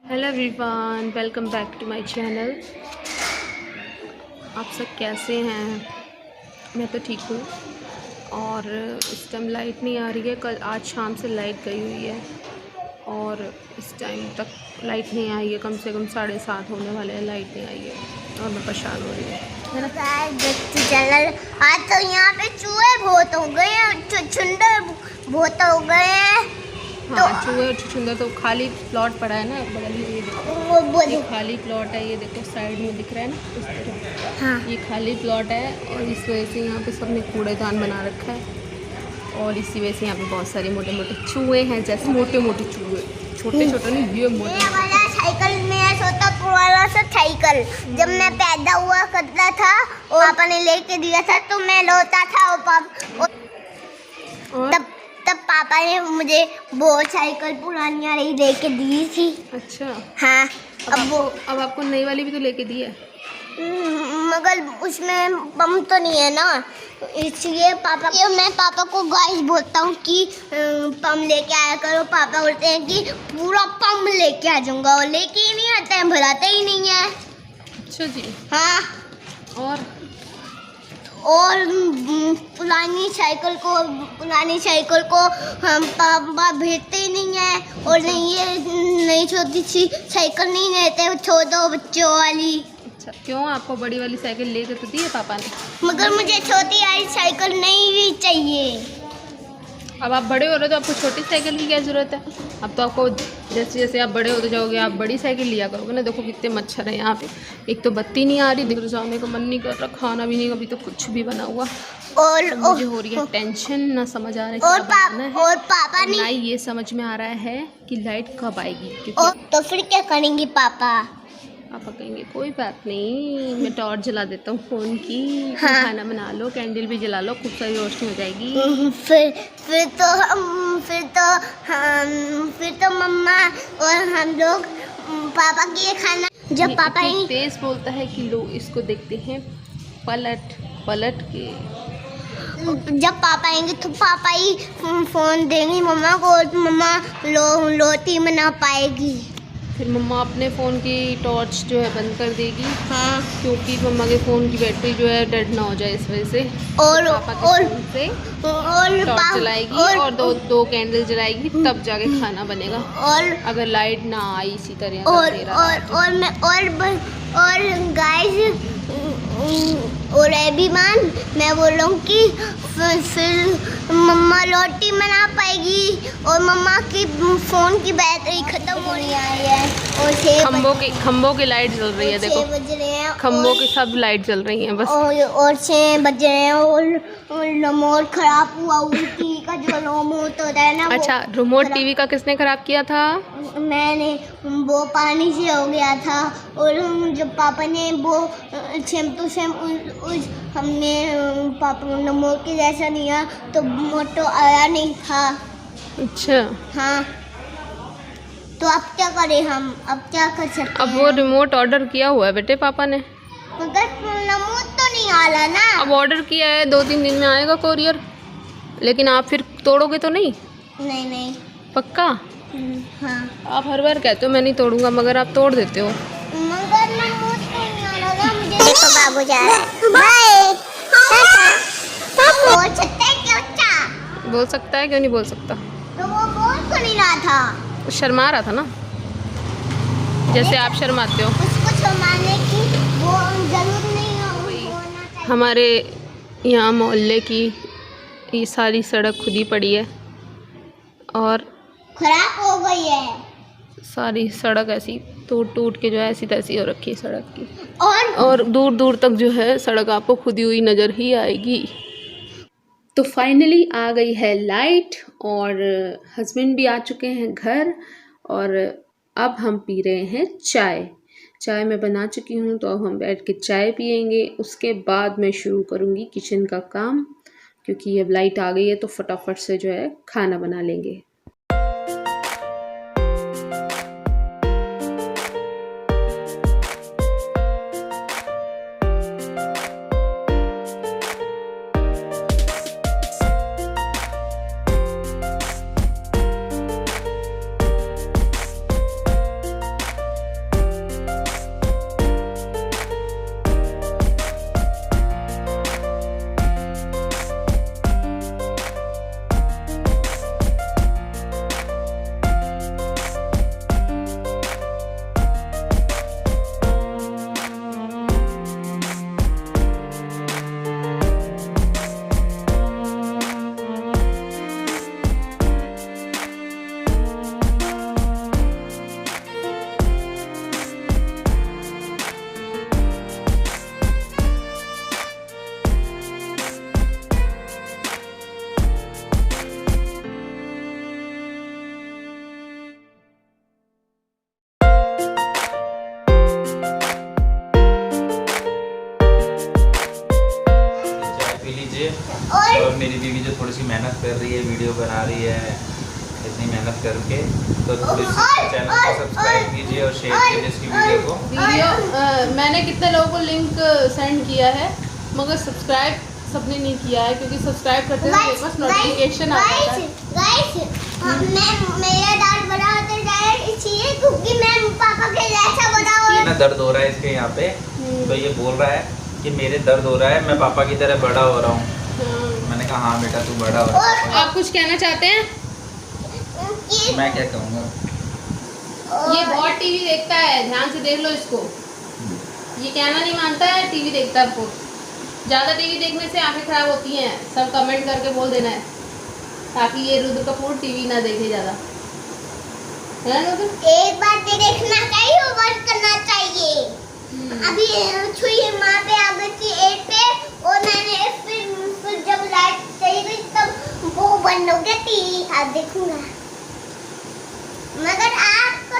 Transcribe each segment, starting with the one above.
Hello everyone, welcome back to my channel. आप सब कैसे हैं? मैं तो ठीक हूँ। और इस टाइम लाइट नहीं आ रही है। आज शाम से लाइट गई हुई है और इस टाइम तक लाइट नहीं आई है। कम से कम 7:30 होने वाले हैं, लाइट नहीं आई है और मैं परेशान हो रही हूँ। चैनल आज तो यहाँ पे चूहे बहुत हो गए हैं, छुछुंदर बहुत हो गए हैं। हाँ, चूहे और छुछुंदर तो खाली प्लॉट पड़ा है ना बगल में। ये देखो, ये खाली प्लॉट है। ये देखो साइड में दिख रहा है ना, इस तरह। हाँ। ये खाली प्लॉट है और इस वजह से यहाँ पे सबने कूड़ेदान बना रखा है और इसी वजह से यहाँ पे बहुत सारे मोटे मोटे चूहे हैं। जैसे मोटे मोटे चूहे, छोटे छोटे नहीं, ये मोटे। ये वाला साइकिल मेरा छोटा पुराना सा साइकिल जब मैं पैदा हुआ करता था और पापा ने लेके दिया था तो मैं लौटा था और तब पापा ने मुझे वो साइकिल पुरानी वाली लेके दी थी। अच्छा। हाँ। अब आपको नई वाली भी तो लेके दी है। मगर उसमें पंप तो नहीं है ना, इसलिए मैं पापा को गाइस बोलता हूँ कि पंप लेके आया करो। पापा बोलते हैं कि पूरा पंप लेके आ जाऊंगा और लेके ही नहीं आते हैं, भराते ही नहीं है। अच्छा जी। हाँ। और पुरानी साइकिल को हम पापा भेजते ही नहीं है और नहीं ये नई छोटी सी साइकिल नहीं देते, छोटे बच्चों वाली। अच्छा, क्यों? आपको बड़ी वाली साइकिल लेके तो दी है पापा ने, मगर मुझे छोटी वाली साइकिल नहीं भी चाहिए। अब आप बड़े हो रहे हो तो आपको छोटी साइकिल की क्या ज़रूरत है? अब तो आपको जैसे जैसे आप बड़े होते जाओगे आप बड़ी साइकिल लिया करोगे ना। देखो कितने मच्छर हैं यहाँ पे। एक तो बत्ती नहीं आ रही, देखो जाने का मन नहीं कर रहा, खाना भी नहीं, अभी तो कुछ भी बना हुआ। और तो मुझे हो रही है टेंशन, ना समझ आ रहा है और क्या बनाना है। और पापा ना नहीं, ये समझ में आ रहा है कि लाइट कब आएगी। क्योंकि तो फिर क्या करेंगे पापा? पापा कहेंगे कोई बात नहीं, मैं टॉर्च जला देता हूँ फ़ोन की। हाँ। खाना बना लो, कैंडल भी जला लो, खूब सारी रोशनी हो जाएगी। फिर तो मम्मा और हम लोग पापा के खाना जब पापा ही तेज बोलता है कि लोग इसको देखते हैं पलट पलट के। जब पापा आएंगे तो पापा ही फोन देंगे मम्मा को और मम्मा रोटी बना पाएगी। फिर मम्मा अपने फ़ोन की टॉर्च जो है बंद कर देगी। हाँ। क्योंकि मम्मा के फ़ोन की बैटरी जो है डेड ना हो जाए, इस वजह से। और पापा के फ़ोन से टॉर्च जलाएगी और दो कैंडल जलाएगी, तब जाके खाना बनेगा। और अगर लाइट ना आई इसी तरह और गाइस और अभिमान मैं बोल रहा हूँ कि फिर मम्मा रोटी बना पाएगी और मम्मा की फ़ोन की बैटरी ख़त्म होने आई है और खम्भों की लाइट जल रही है। देखो 6 बज रहे हैं, खम्भों की सब लाइट जल रही हैं बस। और 6 बज रहे हैं और रिमोट खराब हुआ टीवी का जो रिमोट होता है ना। अच्छा, रिमोट टीवी का किसने ख़राब किया था? मैंने, वो पानी से हो गया था और जब पापा ने वो सेम टू सेम हमने पापा ने रिमोट के जैसा दिया तो मोटो आया नहीं था। अच्छा। हाँ, तो अब क्या करें हम? अब क्या कर सकते हैं? अब वो रिमोट ऑर्डर किया हुआ है बेटे पापा ने, मगर रिमोट तो नहीं आ रहा ना। अब ऑर्डर किया है, 2-3 दिन में आएगा कोरियर। लेकिन आप फिर तोड़ोगे तो नहीं? नहीं। पक्का? हाँ। आप हर बार कहते हो मैं नहीं तोड़ूंगा, मगर आप तोड़ देते हो। मगर रिमोट तो नहीं आ रहा ना मुझे। देखो बाबू जा रहा है। बाय। बोल सकता है क्या बच्चा? बोल सकता है, क्यों नहीं बोल सकता? तो वो बोल तो नहीं रहा था, शर्मा रहा था ना, जैसे आप शर्माते हो। उसको शर्माने की वो जरूरत नहीं होना चाहिए। हमारे यहाँ मोहल्ले की ये सारी सड़क खुद ही पड़ी है और खराब हो गई है। सारी सड़क ऐसी टूट के जो है ऐसी तैसी हो रखी है सड़क की। और दूर दूर तक जो है सड़क आपको खुदी हुई नज़र ही आएगी। तो फाइनली आ गई है लाइट और हस्बैंड भी आ चुके हैं घर और अब हम पी रहे हैं चाय मैं बना चुकी हूँ, तो अब हम बैठ के चाय पियेंगे। उसके बाद मैं शुरू करूँगी किचन का काम, क्योंकि अब लाइट आ गई है तो फटाफट से जो है खाना बना लेंगे। थोड़ी सी मेहनत कर रही है, वीडियो बना रही है इतनी मेहनत करके, तो थोड़ी सी चैनल को सब्सक्राइब कीजिए और शेयर कीजिए इसकी वीडियो को। मैंने कितने लोगों को लिंक सेंड किया है, मगर सब्सक्राइब सबने नहीं किया है, क्योंकि सब्सक्राइब करते हैं मेरे पास नोटिफिकेशन आ जाता है। मेरा दांत बड़ा होता जाए इसलिए, क्योंकि मैं पापा के जैसा बड़ा हो। ना दर्द हो रहा है इसके यहाँ पे, तो ये बोल रहा है कि मेरे दर्द हो रहा है, मैं पापा की तरह बड़ा हो रहा हूँ। मैंने कहा हाँ बेटा तू बड़ा हो रहा है। आप कुछ कहना चाहते हैं? मैं क्या कहूँगा, ये बहुत टीवी देखता है, ध्यान से देख लो इसको। ये कहना नहीं मानता है, टीवी देखता है बहुत। ज़्यादा टीवी देखने से आंखें खराब होती हैं, सब कमेंट करके बोल देना है, ताकि ये रुद्र कपूर टीवी ना देखे ज़्यादा, है ना रुद्र? एक बार तो देखना चाहिए और बंद करना चाहिए। अभी छुई माँ पे आ गई थी 8 पे, और मैंने फिर जब लाइट चली गई तब वो बंद हो गया टीवी। अब देखूंगा, मगर आपको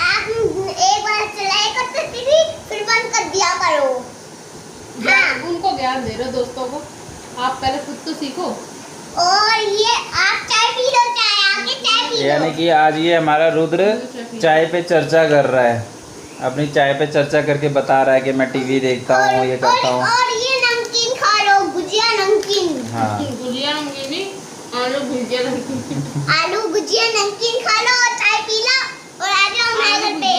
आप एक बार चलाए करते टीवी, फिर बंद कर दिया करो। हाँ, उनको ज्ञान दे रहे हो दोस्तों को, आप पहले खुद तो सीखो। और ये आप चाय पी लो, चाय आके चाय पी लो। यानी कि आज ये हमारा रुद्र चाय पे चर्चा कर रहा है, अपनी चाय पे चर्चा करके बता रहा है कि मैं टीवी देखता हूँ, ये करता हूँ। और ये नमकीन खा लो, भुजिया नमकीन। हाँ, भुजिया नमकीन नहीं, आलू भुजिया नमकीन। आलू भुजिया नमकीन खा लो और चाय पी लो, और आ जाओ हमारे घर पे,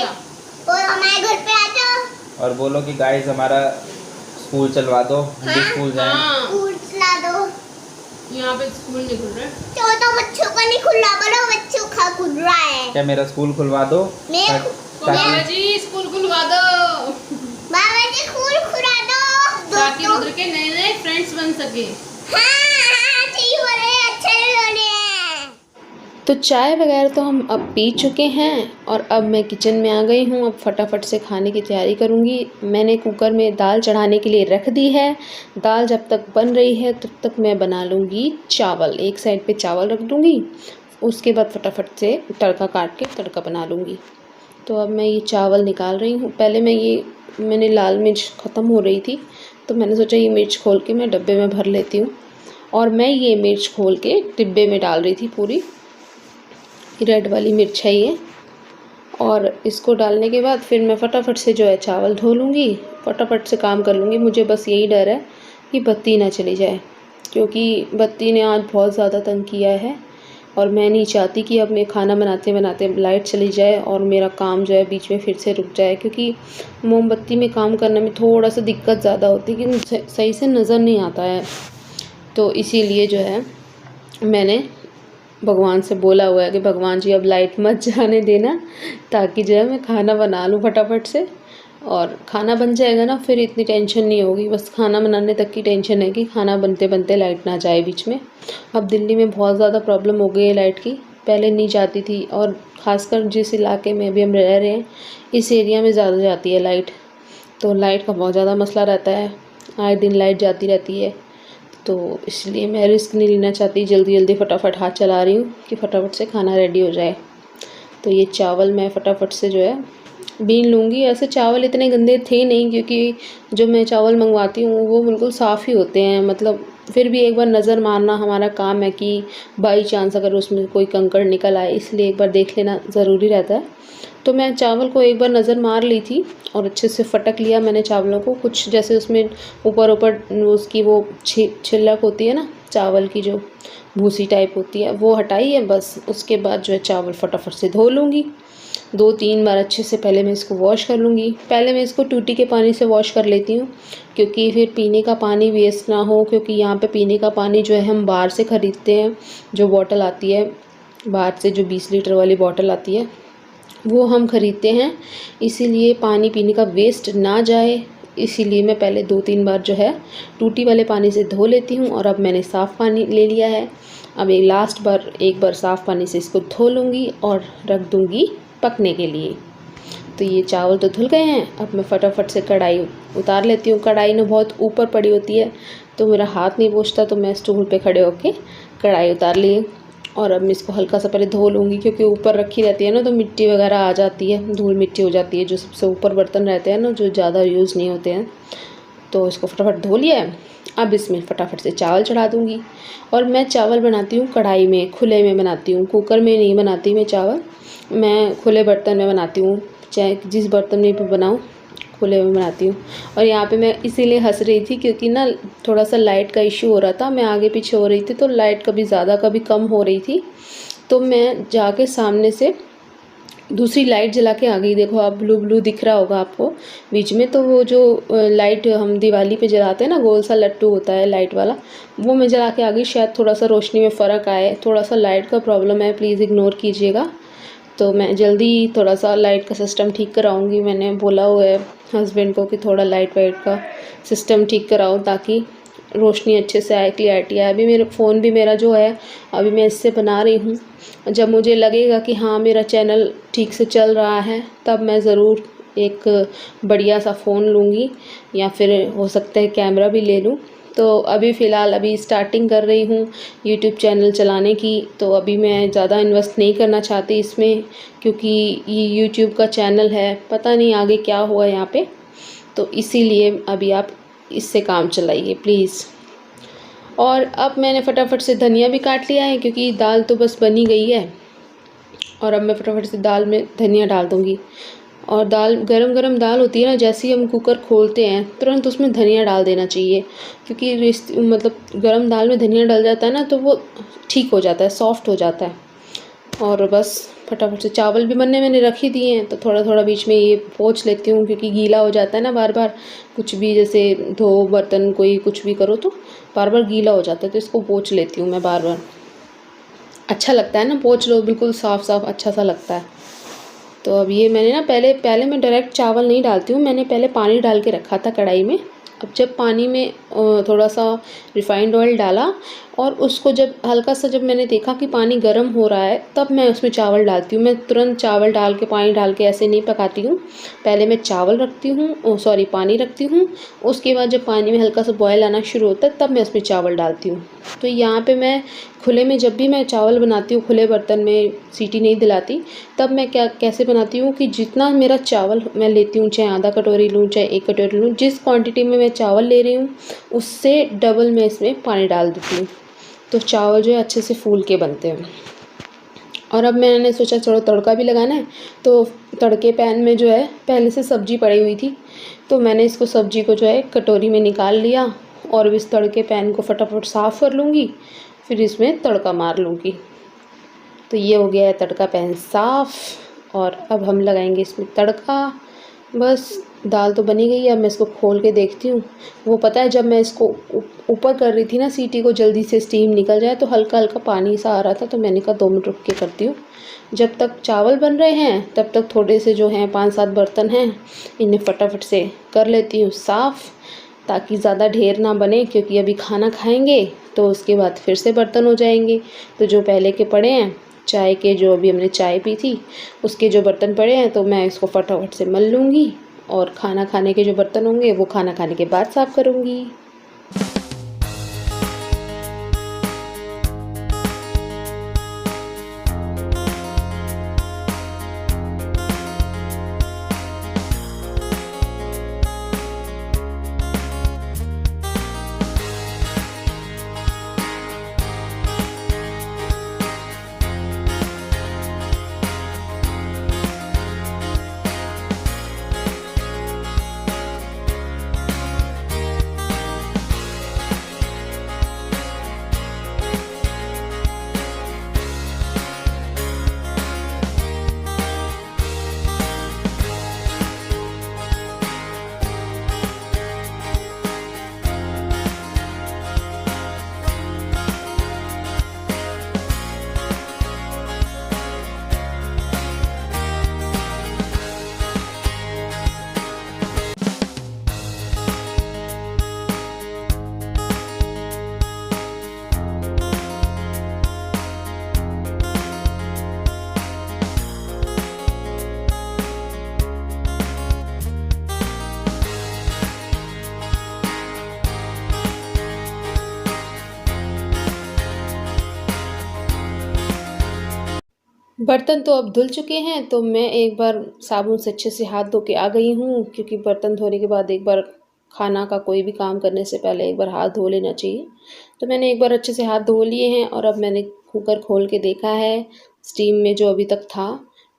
और हमारे घर पे आ जाओ। और बोलो कि गाइस हमारा स्कूल चलवा दो, हम भी स्कूल जाएं। स्कूल चला दो। यहाँ पे स्कूल नहीं खुल रहा है, तो बच्चों का नहीं खुल रहा, बड़ा बच्चों का खुल रहा है। क्या मेरा स्कूल खुलवा दो? बाबा जी स्कूल खुलवा दो, बाबा जी स्कूल खुला दो, ताकि रुद्र के नए नए फ्रेंड्स बन सके। हाँ, ठीक हो रहे हैं, अच्छे हो रहे हैं। तो चाय वगैरह तो हम अब पी चुके हैं, और अब मैं किचन में आ गई हूँ। अब फटाफट से खाने की तैयारी करूँगी। मैंने कुकर में दाल चढ़ाने के लिए रख दी है। दाल जब तक बन रही है तब तक मैं बना लूँगी चावल। एक साइड पे चावल रख दूँगी, उसके बाद फटाफट से तड़का काट के तड़का बना लूँगी। तो अब मैं ये चावल निकाल रही हूँ। पहले मैंने लाल मिर्च ख़त्म हो रही थी, तो मैंने सोचा ये मिर्च खोल के मैं डब्बे में भर लेती हूँ, और मैं ये मिर्च खोल के डिब्बे में डाल रही थी। पूरी रेड वाली मिर्च है ये, और इसको डालने के बाद फिर मैं फटाफट से जो है चावल धो लूँगी, फटाफट से काम कर लूँगी। मुझे बस यही डर है कि बत्ती ना चली जाए, क्योंकि बत्ती ने आज बहुत ज़्यादा तंग किया है, और मैं नहीं चाहती कि अब मैं खाना बनाते बनाते लाइट चली जाए और मेरा काम जो है बीच में फिर से रुक जाए, क्योंकि मोमबत्ती में काम करने में थोड़ा सा दिक्कत ज़्यादा होती है कि सही से नज़र नहीं आता है। तो इसीलिए जो है मैंने भगवान से बोला हुआ है कि भगवान जी अब लाइट मत जाने देना, ताकि जो है मैं खाना बना लूँ फटाफट से, और खाना बन जाएगा ना फिर इतनी टेंशन नहीं होगी। बस खाना बनाने तक की टेंशन है कि खाना बनते बनते लाइट ना जाए बीच में। अब दिल्ली में बहुत ज़्यादा प्रॉब्लम हो गई है लाइट की, पहले नहीं जाती थी, और ख़ासकर जिस इलाके में अभी हम रह रहे हैं इस एरिया में ज़्यादा जाती है लाइट। तो लाइट का बहुत ज़्यादा मसला रहता है, आए दिन लाइट जाती रहती है। तो इसलिए मैं रिस्क नहीं लेना चाहती, जल्दी जल्दी फटाफट हाथ चला रही हूँ कि फटाफट से खाना रेडी हो जाए। तो ये चावल मैं फटाफट से जो है बीन लूँगी। ऐसे चावल इतने गंदे थे नहीं, क्योंकि जो मैं चावल मंगवाती हूँ वो बिल्कुल साफ़ ही होते हैं। मतलब फिर भी एक बार नज़र मारना हमारा काम है कि बाई चांस अगर उसमें कोई कंकड़ निकल आए, इसलिए एक बार देख लेना ज़रूरी रहता है। तो मैं चावल को एक बार नज़र मार ली थी और अच्छे से फटक लिया मैंने चावलों को। कुछ जैसे उसमें ऊपर उसकी वो छिलक होती है ना, चावल की जो भूसी टाइप होती है वो हटाई है बस। उसके बाद जो है चावल फटाफट से धो लूँगी 2-3 बार अच्छे से। पहले मैं इसको वॉश कर लूँगी। पहले मैं इसको टूटी के पानी से वॉश कर लेती हूँ, क्योंकि फिर पीने का पानी वेस्ट ना हो। क्योंकि यहाँ पे पीने का पानी जो है हम बाहर से ख़रीदते हैं, जो बॉटल आती है बाहर से, जो 20 लीटर वाली बॉटल आती है वो हम ख़रीदते हैं। इसीलिए पानी पीने का वेस्ट ना जाए, इसीलिए मैं पहले 2-3 बार जो है टूटी वाले पानी से धो लेती हूँ। और अब मैंने साफ़ पानी ले लिया है। अब एक बार साफ़ पानी से इसको धो लूँगी और रख दूँगी पकने के लिए। तो ये चावल तो धुल गए हैं। अब मैं फटाफट से कढ़ाई उतार लेती हूँ। कढ़ाई ना बहुत ऊपर पड़ी होती है तो मेरा हाथ नहीं पहुँचता, तो मैं स्टूल पे खड़े होके कढ़ाई उतार ली। और अब मैं इसको हल्का सा पहले धो लूँगी, क्योंकि ऊपर रखी रहती है ना तो मिट्टी वगैरह आ जाती है, धूल मिट्टी हो जाती है। जो सबसे ऊपर बर्तन रहते हैं ना, जो ज़्यादा यूज़ नहीं होते हैं, तो इसको फटाफट धो लिया है। अब इसमें फटाफट से चावल चढ़ा दूँगी। और मैं चावल बनाती हूँ कढ़ाई में, खुले में बनाती हूँ, कुकर में नहीं बनाती मैं चावल। मैं खुले बर्तन में बनाती हूँ, चाहे जिस बर्तन में भी बनाऊँ खुले में बनाती हूँ। और यहाँ पे मैं इसीलिए हंस रही थी क्योंकि ना थोड़ा सा लाइट का इशू हो रहा था, मैं आगे पीछे हो रही थी तो लाइट कभी ज़्यादा कभी कम हो रही थी। तो मैं जाके सामने से दूसरी लाइट जला के आ गई। देखो आप ब्लू ब्लू दिख रहा होगा आपको बीच में, तो वो जो लाइट हम दिवाली पे जलाते हैं ना, गोल सा लट्टू होता है लाइट वाला, वो मैं जला के आ गई। शायद थोड़ा सा रोशनी में फ़र्क आए, थोड़ा सा लाइट का प्रॉब्लम है, प्लीज़ इग्नोर कीजिएगा। तो मैं जल्दी थोड़ा सा लाइट का सिस्टम ठीक कराऊंगी। मैंने बोला हुआ है हस्बैंड को कि थोड़ा लाइट वाइट का सिस्टम ठीक कराओ ताकि रोशनी अच्छे से आए, क्लियरिटी आए। अभी मेरा फ़ोन भी मेरा जो है अभी मैं इससे बना रही हूँ। जब मुझे लगेगा कि हाँ मेरा चैनल ठीक से चल रहा है तब मैं ज़रूर एक बढ़िया सा फ़ोन लूँगी, या फिर हो सकता है कैमरा भी ले लूँ। तो अभी फ़िलहाल अभी स्टार्टिंग कर रही हूँ यूट्यूब चैनल चलाने की, तो अभी मैं ज़्यादा इन्वेस्ट नहीं करना चाहती इसमें, क्योंकि ये यूट्यूब का चैनल है, पता नहीं आगे क्या हुआ यहाँ पे। तो इसीलिए अभी आप इससे काम चलाइए प्लीज़। और अब मैंने फटाफट से धनिया भी काट लिया है क्योंकि दाल तो बस बनी गई है। और अब मैं फटाफट से दाल में धनिया डाल दूँगी। और दाल गरम गरम दाल होती है ना, जैसे ही हम कुकर खोलते हैं तुरंत उसमें धनिया डाल देना चाहिए, क्योंकि मतलब गरम दाल में धनिया डल जाता है ना तो वो ठीक हो जाता है, सॉफ्ट हो जाता है। और बस फटाफट से चावल भी बनने मैंने रख ही दिए हैं, तो थोड़ा थोड़ा बीच में ये पोंछ लेती हूँ क्योंकि गीला हो जाता है ना बार बार, कुछ भी जैसे धो बर्तन कोई कुछ भी करो तो बार बार गीला हो जाता है, तो इसको पोंछ लेती हूँ मैं बार बार। अच्छा लगता है ना, पोंछ लो बिल्कुल साफ़ साफ़, अच्छा सा लगता है। तो अब ये मैंने ना पहले मैं डायरेक्ट चावल नहीं डालती हूँ, मैंने पहले पानी डाल के रखा था कढ़ाई में। अब जब पानी में थोड़ा सा रिफ़ाइंड ऑयल डाला और उसको जब हल्का सा जब मैंने देखा कि पानी गर्म हो रहा है तब मैं उसमें चावल डालती हूँ। मैं तुरंत चावल डाल के पानी डाल के ऐसे नहीं पकाती हूँ, पहले मैं चावल रखती हूँ, सॉरी पानी रखती हूँ, उसके बाद जब पानी में हल्का सा बॉयल आना शुरू होता है तब मैं उसमें चावल डालती हूँ। तो यहाँ पे मैं खुले में जब भी मैं चावल बनाती हूँ खुले बर्तन में सीटी नहीं दिलाती, तब मैं कैसे बनाती हूँ कि जितना मेरा चावल मैं लेती हूँ, चाहे आधा कटोरी लूँ चाहे 1 कटोरी लूँ, जिस क्वांटिटी में मैं चावल ले रही हूँ उससे डबल मैं इसमें पानी डाल देती हूँ, तो चावल जो है अच्छे से फूल के बनते हैं। और अब मैंने सोचा थोड़ा तड़का भी लगाना है, तो तड़के पैन में जो है पहले से सब्ज़ी पड़ी हुई थी, तो मैंने इसको सब्ज़ी को जो है कटोरी में निकाल लिया और इस तड़के पैन को फटाफट साफ़ कर लूँगी, फिर इसमें तड़का मार लूँगी। तो ये हो गया है तड़का पैन साफ़, और अब हम लगाएंगे इसमें तड़का। बस दाल तो बनी गई है, अब मैं इसको खोल के देखती हूँ। वो पता है जब मैं इसको ऊपर कर रही थी ना सीटी को, जल्दी से स्टीम निकल जाए, तो हल्का हल्का पानी सा आ रहा था, तो मैंने कहा 2 मिनट रुक के करती हूँ। जब तक चावल बन रहे हैं तब तक थोड़े से जो हैं 5-7 बर्तन हैं, इन्हें फटाफट से कर लेती हूँ साफ़, ताकि ज़्यादा ढेर ना बने, क्योंकि अभी खाना खाएंगे तो उसके बाद फिर से बर्तन हो जाएंगे। तो जो पहले के पड़े हैं, चाय के जो अभी हमने चाय पी थी उसके जो बर्तन पड़े हैं, तो मैं इसको फटाफट से मल लूँगी, और खाना खाने के जो बर्तन होंगे वो खाना खाने के बाद साफ़ करूँगी। बर्तन तो अब धुल चुके हैं, तो मैं एक बार साबुन से अच्छे से हाथ धो के आ गई हूँ, क्योंकि बर्तन धोने के बाद एक बार खाना का कोई भी काम करने से पहले एक बार हाथ धो लेना चाहिए। तो मैंने एक बार अच्छे से हाथ धो लिए हैं और अब मैंने कुकर खोल के देखा है स्टीम में जो अभी तक था,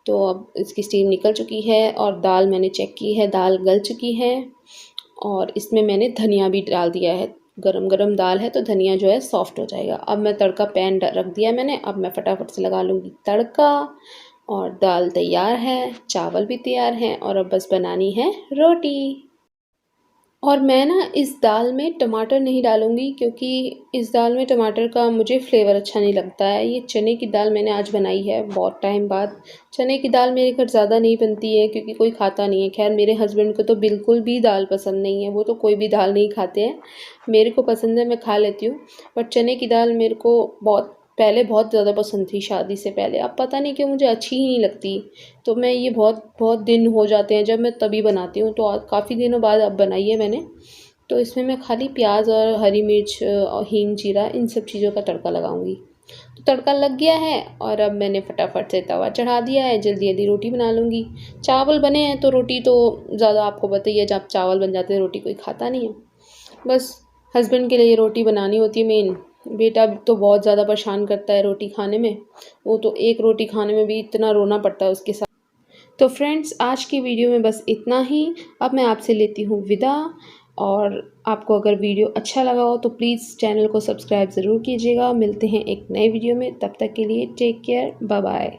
तो अब इसकी स्टीम निकल चुकी है और दाल मैंने चेक की है, दाल गल चुकी है और इसमें मैंने धनिया भी डाल दिया है। गरम गरम दाल है तो धनिया जो है सॉफ्ट हो जाएगा। अब मैं तड़का पैन रख दिया मैंने, अब मैं फटाफट से लगा लूँगी तड़का और दाल तैयार है, चावल भी तैयार हैं और अब बस बनानी है रोटी। और मैं ना इस दाल में टमाटर नहीं डालूँगी क्योंकि इस दाल में टमाटर का मुझे फ्लेवर अच्छा नहीं लगता है। ये चने की दाल मैंने आज बनाई है बहुत टाइम बाद। चने की दाल मेरे घर ज़्यादा नहीं बनती है क्योंकि कोई खाता नहीं है। खैर मेरे हस्बैंड को तो बिल्कुल भी दाल पसंद नहीं है, वो तो कोई भी दाल नहीं खाते हैं। मेरे को पसंद है, मैं खा लेती हूँ, बट चने की दाल मेरे को बहुत ज़्यादा पसंद थी शादी से पहले। अब पता नहीं क्यों मुझे अच्छी ही नहीं लगती। तो मैं ये बहुत दिन हो जाते हैं जब मैं तभी बनाती हूँ, तो काफ़ी दिनों बाद अब बनाई है मैंने। तो इसमें मैं खाली प्याज और हरी मिर्च और हींग जीरा इन सब चीज़ों का तड़का लगाऊंगी। तो तड़का लग गया है और अब मैंने फटाफट से तवा चढ़ा दिया है, जल्दी जल्दी रोटी बना लूँगी। चावल बने हैं तो रोटी तो ज़्यादा आपको पता ही है, जब चावल बन जाते हैं रोटी कोई खाता नहीं है। बस हस्बैंड के लिए रोटी बनानी होती है मेन। बेटा तो बहुत ज़्यादा परेशान करता है रोटी खाने में, वो तो एक रोटी खाने में भी इतना रोना पड़ता है उसके साथ। तो फ्रेंड्स आज की वीडियो में बस इतना ही। अब मैं आपसे लेती हूँ विदा, और आपको अगर वीडियो अच्छा लगा हो तो प्लीज़ चैनल को सब्सक्राइब ज़रूर कीजिएगा। मिलते हैं एक नए वीडियो में, तब तक के लिए टेक केयर, बाय बाय।